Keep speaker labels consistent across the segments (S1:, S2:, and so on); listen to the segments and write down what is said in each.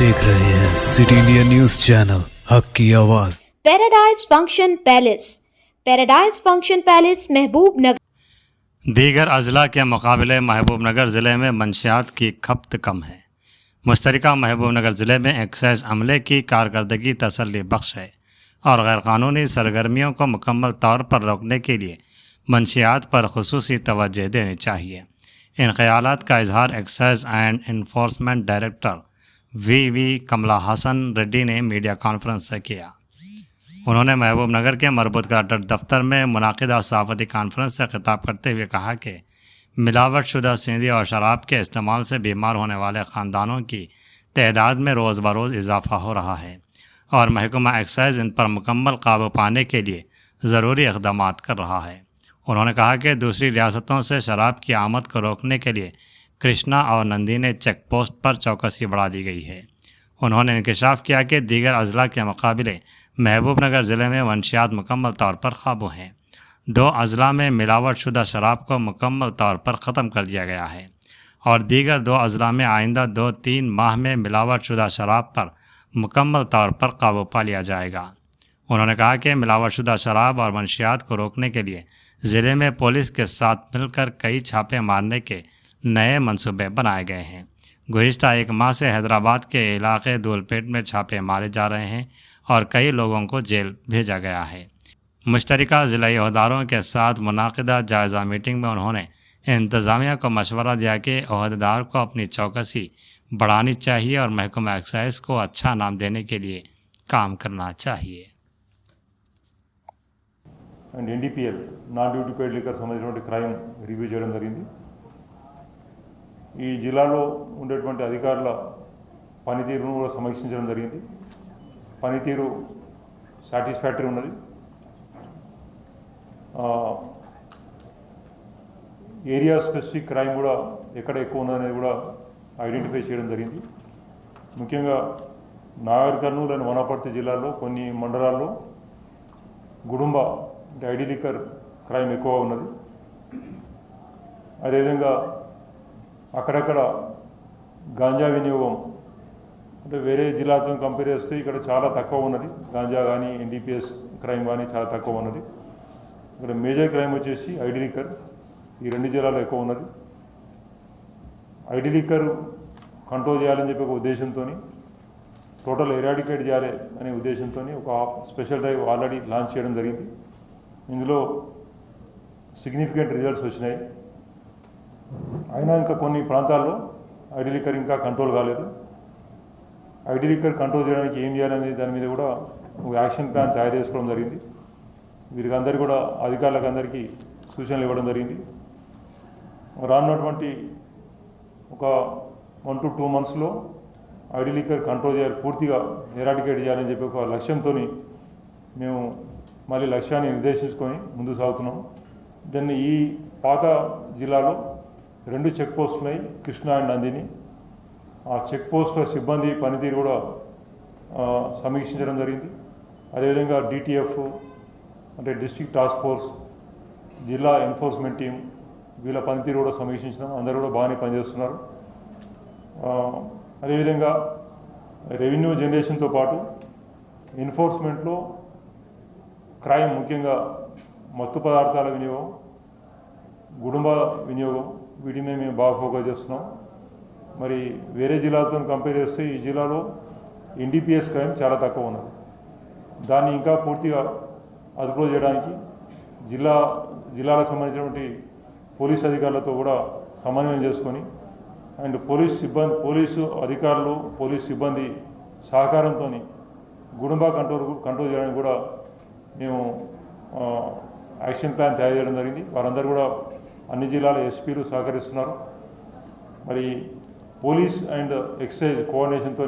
S1: देख रहे हैं सिटी इंडिया न्यूज चैनल हक की आवाज।
S2: पैराडाइज फंक्शन पैलेस महबूब नगर।
S3: दीगर अजला के मुकाबले महबूब नगर ज़िले में मंशियात की खपत कम है। मुश्तरका महबूब नगर ज़िले में एक्साइज अमले की कारकर्दगी तसल्ली बख्श है और गैरकानूनी सरगर्मियों को मुकम्मल तौर पर रोकने के लिए मंशियात पर खुसूसी तवज्जो देनी चाहिए। इन ख्यालात का इजहार excise and enforcement director V Kamala Hasan Reddy ने मीडिया कॉन्फ्रेंस से किया। उन्होंने महबूब नगर के मरबूत कलेक्टर दफ्तर में मुनाकिदा सहाफ़ती कॉन्फ्रेंस से खिताब करते हुए कहा कि मिलावट शुदा सेंधी और शराब के इस्तेमाल से बीमार होने वाले ख़ानदानों की तादाद में रोज़ बरोज़ इजाफ़ा हो रहा है और महकमा एक्साइज इन पर मुकम्मल काबू पाने के लिए ज़रूरी इक़दाम कर रहा है। उन्होंने कहा कि दूसरी रियासतों से शराब की आमद को रोकने के लिए कृष्णा और नंदीने चेक पोस्ट पर चौकसी बढ़ा दी गई है। उन्होंने इंकशाफ किया कि दीगर अजला के मुकाबले महबूब नगर ज़िले में मंशियात मुकम्मल तौर पर काबू हैं। 2 अजला में मिलावट शुदा शराब को मुकम्मल तौर पर ख़त्म कर दिया गया है और दीगर 2 अजला में आइंदा 2-3 माह में मिलावट शुदा शराब पर मुकम्मल तौर पर काबू पा लिया जाएगा। उन्होंने कहा कि मिलावट शुदा शराब और मंशियात को रोकने के लिए ज़िले में पुलिस के साथ मिलकर कई छापे मारने के नए मंसूबे बनाए गए हैं। गुज़िश्ता 1 माह से हैदराबाद के इलाके दूलपेट में छापे मारे जा रहे हैं और कई लोगों को जेल भेजा गया है। मुश्तरका ज़िलाई अहदेदारों के साथ मुनाकिदा जायज़ा मीटिंग में उन्होंने इंतज़ामिया को मशवरा दिया कि अहदेदार को अपनी चौकसी बढ़ानी चाहिए और महकमा एक्साइज को अच्छा नाम देने के लिए काम करना चाहिए।
S4: And NDPL non duty paid liquor సంబంధించినటువంటి క్రైమ్ రివ్యూ చేయడం జరిగింది. ఈ జిల్లాలో ఉండేటువంటి అధికారుల పనితీరును కూడా సమీక్షించడం జరిగింది. పనితీరు సాటిస్ఫాక్టరీ ఉన్నది. ఏరియా స్పెసిఫిక్ క్రైమ్ కూడా ఎక్కడ ఎక్కువ ఉన్నదనేది కూడా ఐడెంటిఫై చేయడం జరిగింది. ముఖ్యంగా నాగర్ కర్నూలు అండ్ వనపర్తి జిల్లాల్లో కొన్ని మండలాల్లో గుడుంబ అంటే ఐడి లిక్కర్ క్రైమ్ ఎక్కువ ఉన్నది. అదేవిధంగా అక్కడక్కడ గాంజా వినియోగం అంటే వేరే జిల్లాతో కంపేర్ చేస్తే ఇక్కడ చాలా తక్కువ ఉన్నది. గాంజా కానీ ఎన్డీపీఎస్ క్రైమ్ కానీ చాలా తక్కువ ఉన్నది. ఇక్కడ మేజర్ క్రైమ్ వచ్చేసి ఐడి లిక్కర్ ఈ 2 జిల్లాలో ఎక్కువ ఉన్నది. ఐడి లిక్కర్ కంట్రోల్ చేయాలని చెప్పి ఒక ఉద్దేశంతో టోటల్ ఎరాడికేట్ చేయాలి అనే ఉద్దేశంతో ఒక స్పెషల్ డ్రైవ్ ఆల్రెడీ లాంచ్ చేయడం జరిగింది. ఇందులో సిగ్నిఫికెంట్ రిజల్ట్స్ వచ్చినాయి. అయినా ఇంకా కొన్ని ప్రాంతాల్లో ఐడి లిక్కర్ ఇంకా కంట్రోల్ కాలేదు. ఐడి లిక్కర్ కంట్రోల్ చేయడానికి ఏం చేయాలనే దాని మీద కూడా ఒక యాక్షన్ ప్లాన్ తయారు చేసుకోవడం జరిగింది. వీరికి అందరికీ కూడా అధికారులకు అందరికీ సూచనలు ఇవ్వడం జరిగింది. రానున్నటువంటి ఒక 1 to 2 మంత్స్లో ఐడి లిక్కర్ కంట్రోల్ చేయాలి, పూర్తిగా ఎరాడికేట్ చేయాలని చెప్పి ఒక లక్ష్యంతో మేము మళ్ళీ లక్ష్యాన్ని నిర్దేశించుకొని ముందుకు సాగుతున్నాం. దాన్ని ఈ పాత జిల్లాలో 2 చెక్ పోస్టులు ఉన్నాయి, కృష్ణా అండ్ నందిని. ఆ చెక్ పోస్టుల సిబ్బంది పనితీరు కూడా సమీక్షించడం జరిగింది. అదేవిధంగా డిటిఎఫ్ అంటే డిస్ట్రిక్ట్ టాస్క్ ఫోర్స్, జిల్లా ఎన్ఫోర్స్మెంట్ టీం వీళ్ళ పనితీరు కూడా సమీక్షించడం. అందరూ కూడా బాగానే పనిచేస్తున్నారు. అదేవిధంగా రెవెన్యూ జనరేషన్తో పాటు ఎన్ఫోర్స్మెంట్లో క్రైమ్ ముఖ్యంగా మత్తు పదార్థాల వినియోగం, గుడుంబ వినియోగం వీటి మీద మేము బాగా ఫోకస్ చేస్తున్నాం. మరి వేరే జిల్లాతో కంపేర్ చేస్తే ఈ జిల్లాలో ఎన్డీపీఎస్ క్రైమ్ చాలా తక్కువ ఉన్నది. దాన్ని ఇంకా పూర్తిగా అదుపులో చేయడానికి జిల్లాలకు సంబంధించినటువంటి పోలీస్ అధికారులతో కూడా సమన్వయం చేసుకొని అండ్ పోలీసు అధికారులు పోలీస్ సిబ్బంది సహకారంతో గుడుంబా కంట్రోల్ చేయడానికి కూడా మేము యాక్షన్ ప్లాన్ తయారు చేయడం జరిగింది. వారందరూ కూడా అన్ని జిల్లాల ఎస్పీలు సహకరిస్తున్నారు. మరి పోలీస్ అండ్ ఎక్సైజ్ కోఆర్డినేషన్తో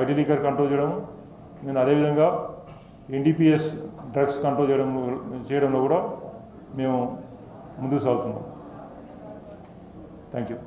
S4: ఐడి లిక్కర్ కంట్రోల్ చేయడం, అదేవిధంగా ఎన్డీపీఎస్ డ్రగ్స్ కంట్రోల్ చేయడంలో కూడా మేము ముందుకు సాగుతున్నాం. Thank you.